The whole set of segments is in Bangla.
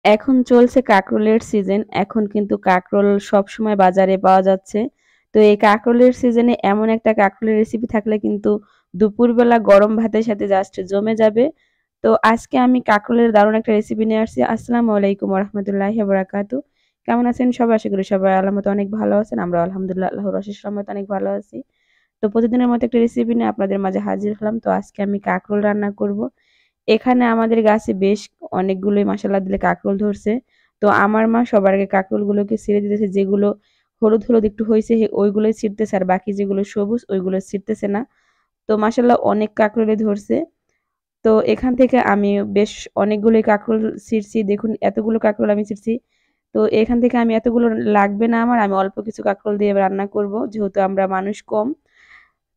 এখন চলছে কাঁকরোলের সিজন। এখন কিন্তু কাঁকরোল সবসময় বাজারে পাওয়া যাচ্ছে। তো এই কাঁকরোলের সিজনে এমন একটা কাঁকরোলের রেসিপি থাকলে কিন্তু দুপুরবেলা গরম ভাতের সাথে জাস্ট জমে যাবে। তো আজকে আমি কাঁকরোলের দারুণ একটা রেসিপি নিয়ে আসছি। আসসালামু আলাইকুম ওয়া রাহমাতুল্লাহি ওয়া বারাকাতুহু। কেমন আছেন সবাই? আশা করি সবাই আল্লাহর মতো অনেক ভালো আছেন। আমরাও আলহামদুলিল্লাহ আল্লাহর অশেষ রহমতে অনেক ভালো আছি। তো প্রতিদিনের মতো একটা রেসিপি নিয়ে আপনাদের মাঝে হাজির হলাম। তো আজকে আমি কাঁকরোল রান্না করব। এখানে আমাদের গাছে বেশ অনেকগুলোই মাশাআল্লাহ দিলে কাকরোল ধরছে। তো আমার মা সবার আগে কাকরোলগুলোকে ছিঁড়ে দিতেছে, যেগুলো হলুদ, হলুদ একটু হইছে ওইগুলোই ছিঁড়তেছে, আর বাকি যেগুলো সবুজ ওইগুলো ছিঁড়তেছে না। তো মাশাআল্লাহ অনেক কাকরোলই ধরছে। তো এখান থেকে আমি বেশ অনেকগুলোই কাকরোল ছিঁড়ছি। দেখুন এতগুলো কাকরোল আমি ছিঁড়ছি। তো এখান থেকে আমি এতগুলো লাগবে না আমার। আমি অল্প কিছু কাকরোল দিয়ে রান্না করব, যেহেতু আমরা মানুষ কম।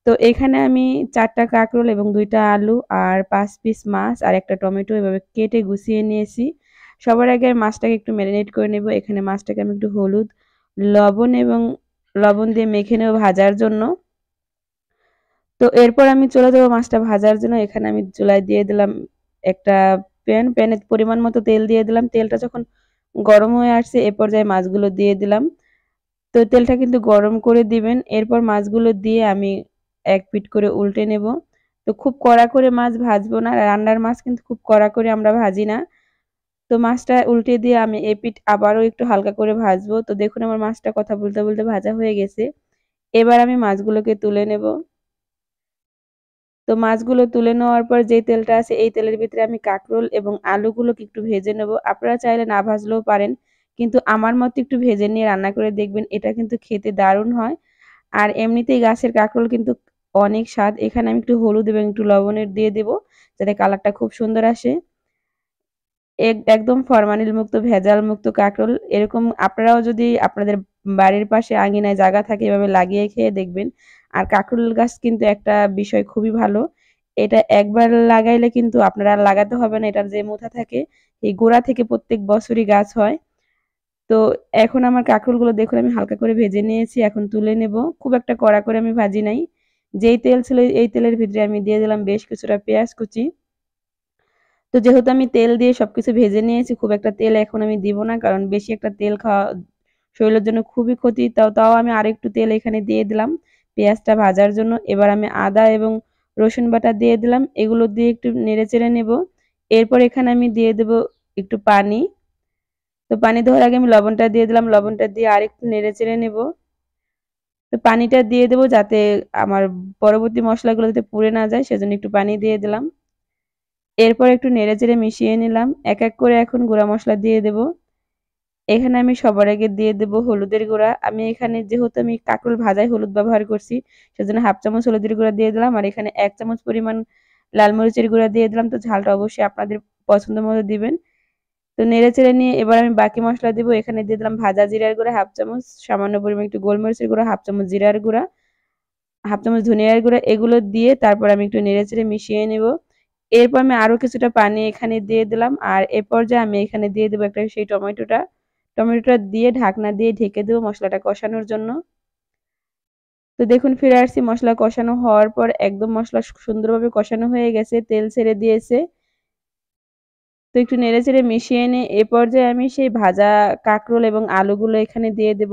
তো এখানে আমি ৪ টা কাঁকরোল এবং ২ টা আলু আর ৫ পিস মাছ আর ১ টা টমেটো এভাবে কেটে গুছিয়ে নিয়েছি। সবার আগে মাছটাকে একটু ম্যারিনেট করে নেব। এখানে মাছটাকে আমি একটু হলুদ, লবণ এবং লবণ দিয়ে মেখে নেব ভাজার জন্য। তো এরপর আমি চলে যাব মাছটা ভাজার জন্য। এখানে আমি চুলায় দিয়ে দিলাম একটা প্যানে পরিমাণ মতো তেল দিয়ে দিলাম। তেলটা যখন গরম হয়ে আসছে এ পর্যায়ে মাছগুলো দিয়ে দিলাম। তো তেলটা কিন্তু গরম করে দিবেন। এরপর মাছগুলো দিয়ে আমি এক পিঠ করে উল্টে নেব। তো খুব কড়া করে মাছ ভাজবো না। রান্নার মাছ কিন্তু খুব কড়া করে আমরা ভাজি না। তো মাছটা উল্টে দিয়ে আমি এপিঠ আবারও একটু হালকা করে ভাজবো। তো দেখুন আমার মাছটা কথা বলতে, বলতে ভাজা হয়ে গেছে। এবার আমি মাছগুলোকে তুলে নেব। তো মাছগুলো তুলে নেওয়ার পর যেই তেলটা আছে এই তেলের ভিতরে আমি কাঁকরোল এবং আলুগুলোকে একটু ভেজে নেব। আপনারা চাইলে না ভাজলেও পারেন। কিন্তু আমার মতে একটু ভেজে নিয়ে রান্না করে দেখবেন, এটা কিন্তু খেতে দারুণ হয়। আর এমনিতেই গাছের কাঁকরোল কিন্তু অনেক স্বাদ। এখানে আমি একটু হলুদ এবং একটু লবণের দিয়ে দেব, যাতে কালারটা খুব সুন্দর আসে। একদম ফরমালিন মুক্ত, ভেজাল মুক্ত কাঁকরোল। এরকম আপনারাও যদি আপনাদের বাড়ির পাশে আঙিনায় জায়গা থাকে এভাবে লাগিয়ে খেয়ে দেখবেন। আর কাঁকরোল গাছ কিন্তু একটা বিষয় খুবই ভালো। এটা একবার লাগাইলে কিন্তু আপনার আর লাগাতে হবে না। এটার যে মোথা থাকে এই গোড়া থেকে প্রত্যেক বছরই গাছ হয়। তো এখন আমার কাঁকরোলগুলো দেখুন আমি হালকা করে ভেজে নিয়েছি। এখন তুলে নেব। খুব একটা কড়া করে আমি ভাজি নাই। যেই তেল ছিল এই তেলের ভিতরে আমি দিয়ে দিলাম বেশ কিছুটা পেঁয়াজ কুচি। তো যেহেতু আমি তেল দিয়ে সবকিছু ভেজে নিয়েছি, খুব একটা তেল এখন আমি দিব না, কারণ বেশি একটা তেল খাওয়া শরীরের জন্য খুবই ক্ষতি। তাও আমি আরেকটু তেল এখানে দিয়ে দিলাম পেঁয়াজটা ভাজার জন্য। এবার আমি আদা এবং রসুন বাটা দিয়ে দিলাম। এগুলো দিয়ে একটু নেড়েচেড়ে নেব। এরপর এখানে আমি দিয়ে দেব একটু পানি। তো পানি দেওয়ার আগে আমি লবণটা দিয়ে দিলাম। লবণটা দিয়ে আরেকটু নেড়েচেড়ে নেব। তো পানিটা দিয়ে দেব যাতে আমার পরবর্তী মসলাগুলো যাতে পুড়ে না যায়, সেজন্য একটু পানি দিয়ে দিলাম। এরপর একটু নেড়েচেড়ে মিশিয়ে নিলাম। এক, এক করে এখন গুঁড়া মসলা দিয়ে দেব। এখানে আমি সবার আগে দিয়ে দেব হলুদের গুঁড়া। আমি এখানে যেহেতু আমি কাঁকরোল ভাজায় হলুদ ব্যবহার করছি, সেজন্য 1/2 চামচ হলুদের গুঁড়া দিয়ে দিলাম। আর এখানে ১ চামচ পরিমাণ লাল মরিচের গুঁড়া দিয়ে দিলাম। তো ঝালটা অবশ্যই আপনাদের পছন্দ মতো দিবেন। তো নেড়েচেড়ে নিয়ে এবার আমি বাকি মসলা দিব। এখানে দিয়ে দিলাম ভাজা জিরার গুঁড়া 1/2 চামচ, সামান্য পরিমাণ একটু গোলমরিচের গুঁড়া 1/2 চামচ, জিরার গুঁড়া 1/2 চামচ, ধনিয়ার গুঁড়া, এগুলো দিয়ে তারপর আমি একটু নেড়েচেড়ে মিশিয়ে নেব। এরপর আমি আরো কিছুটা পানি এখানে দিয়ে দিলাম। আর এ পর্যায়ে আমি এখানে দিয়ে দেব একটা সেই টমেটোটা। টমেটোটা দিয়ে ঢাকনা দিয়ে ঢেকে দেব মসলাটা কষানোর জন্য। তো দেখুন ফিরে আসছি মসলা কষানো হওয়ার পর, একদম মসলা সুন্দরভাবে কষানো হয়ে গেছে, তেল ছেড়ে দিয়েছে। তো একটু নেড়েচেড়ে মিশিয়ে নিয়ে এ পর্যায়ে আমি সেই ভাজা কাঁকরোল এবং আলুগুলো এখানে দিয়ে দেব।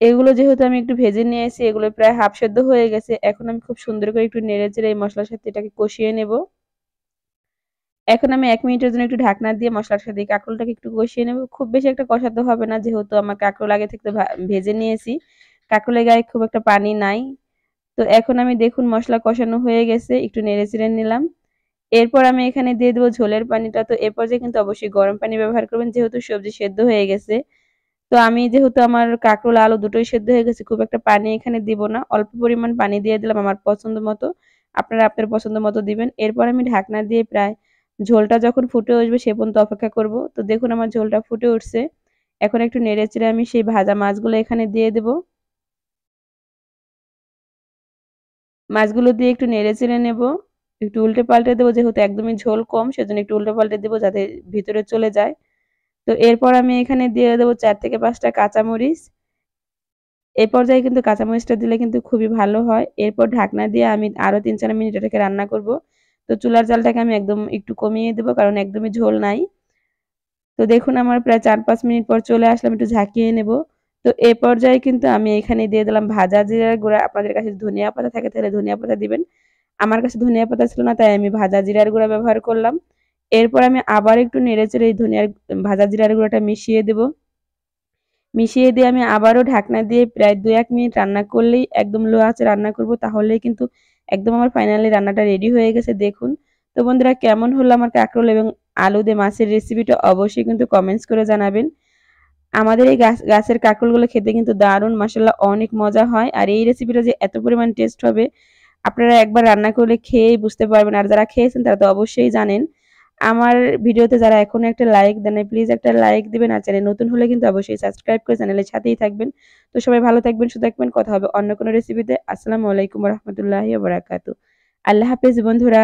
এগুলো যেহেতু আমি একটু ভেজে নিয়েছি, এগুলো প্রায় হাফ সেদ্ধ হয়ে গেছে। এখন আমি খুব সুন্দর করে একটু নেড়েচেড়ে এই মসলার সাথে এটাকে কষিয়ে নেব। এখন আমি ১ মিনিটের জন্য একটু ঢাকনা দিয়ে মসলার সাথে এই কাঁকরোলটাকে একটু কষিয়ে নেব। খুব বেশি একটা কষাতে হবে না, যেহেতু আমার কাঁকরোল আগে থেকে ভেজে নিয়েছি। কাঁকরোলের গায়ে খুব একটা পানি নাই। তো এখন আমি দেখুন মসলা কষানো হয়ে গেছে, একটু নেড়েচেড়ে নিলাম। এরপর আমি এখানে দিয়ে দেব ঝোলের পানিটা। তো এ পর্যায়ে কিন্তু অবশ্যই গরম পানি ব্যবহার করবেন, যেহেতু সবজি সেদ্ধ হয়ে গেছে। তো আমি যেহেতু আমার কাঁকরোল আলু দুটোই সেদ্ধ হয়ে গেছে, খুব একটা পানি এখানে দিব না। অল্প পরিমাণ পানি দিয়ে দিলাম আমার পছন্দ মতো। আপনারা আপনার পছন্দ মতো দিবেন। এরপর আমি ঢাকনা দিয়ে প্রায় ঝোলটা যখন ফুটে আসবে সে পর্যন্ত অপেক্ষা করব। তো দেখুন আমার ঝোলটা ফুটে উঠছে। এখন একটু নেড়েচেড়ে আমি সেই ভাজা মাছগুলো এখানে দিয়ে দেব। মাছগুলো দিয়ে একটু নেড়েচেড়ে নেব। একটু উল্টে পাল্টে দেবো, যেহেতু একদমই ঝোল কম সেজন্য একটু উল্টে পাল্টে দেবো যাতে ভিতরে চলে যায়। তো এরপর আমি এখানে দিয়ে দেবো ৪ থেকে ৫ টা কাঁচামরিচ। এই পর্যায়ে কিন্তু কাঁচামরিচটা দিলে কিন্তু খুবই ভালো হয়। এরপর ঢাকনা দিয়ে আমি আরো ৩-৪ মিনিট এটাকে রান্না করব। তো চুলার জালটাকে আমি একদম একটু কমিয়ে দেব, কারণ একদমই ঝোল নাই। তো দেখুন আমার প্রায় ৪-৫ মিনিট পর চলে আসলাম, একটু ঝাঁকিয়ে নেব। তো এ পর্যায়ে কিন্তু আমি এখানে দিয়ে দিলাম ভাজা জিরার গুঁড়া। আপনাদের কাছে ধনিয়া পাতা থাকে তাহলে ধনিয়া পাতা দিবেন। আমার কাছে ধনিয়া পাতা ছিল না, তাই আমি ভাজা জিরার গুঁড়া ব্যবহার করলাম। এরপর আমি আবার একটু নেড়েচেড়ে এই ভাজা জিরার গুঁড়াটা মিশিয়ে দেব। মিশিয়ে দিয়ে আমি আবারও ঢাকনা দিয়ে প্রায় ২-১ মিনিট রান্না করলেই, একদম লো আঁচে রান্না করব, তাহলেই কিন্তু একদম আমার ফাইনালি রান্নাটা রেডি হয়ে গেছে দেখুন। তো বন্ধুরা, কেমন হলো আমার কাঁকরোল এবং আলু দিয়ে মাছের রেসিপিটা অবশ্যই কিন্তু কমেন্টস করে জানাবেন। আমাদের এই গাছের কাঁকরোলগুলো খেতে কিন্তু দারুণ, মাশাআল্লাহ অনেক মজা হয়। আর এই রেসিপিটা যে এত পরিমাণ টেস্ট হবে আপনারা একবার রান্না করলে খেয়েই বুঝতে পারবেন। আর যারা খেয়েছেন তারা তো অবশ্যই জানেন। আমার ভিডিওতে যারা এখনো একটা লাইক দেন নাই, প্লিজ একটা লাইক দিবেন। আর চ্যানেল নতুন হলে কিন্তু অবশ্যই সাবস্ক্রাইব করে চ্যানেলের সাথেই থাকবেন। তো সবাই ভালো থাকবেন, সুস্থ থাকবেন। কথা হবে অন্য কোনো রেসিপিতে। আসসালামু আলাইকুম ওয়া রাহমাতুল্লাহি ওয়া বারাকাতুহু। আল্লাহ হাফেজ বন্ধুরা।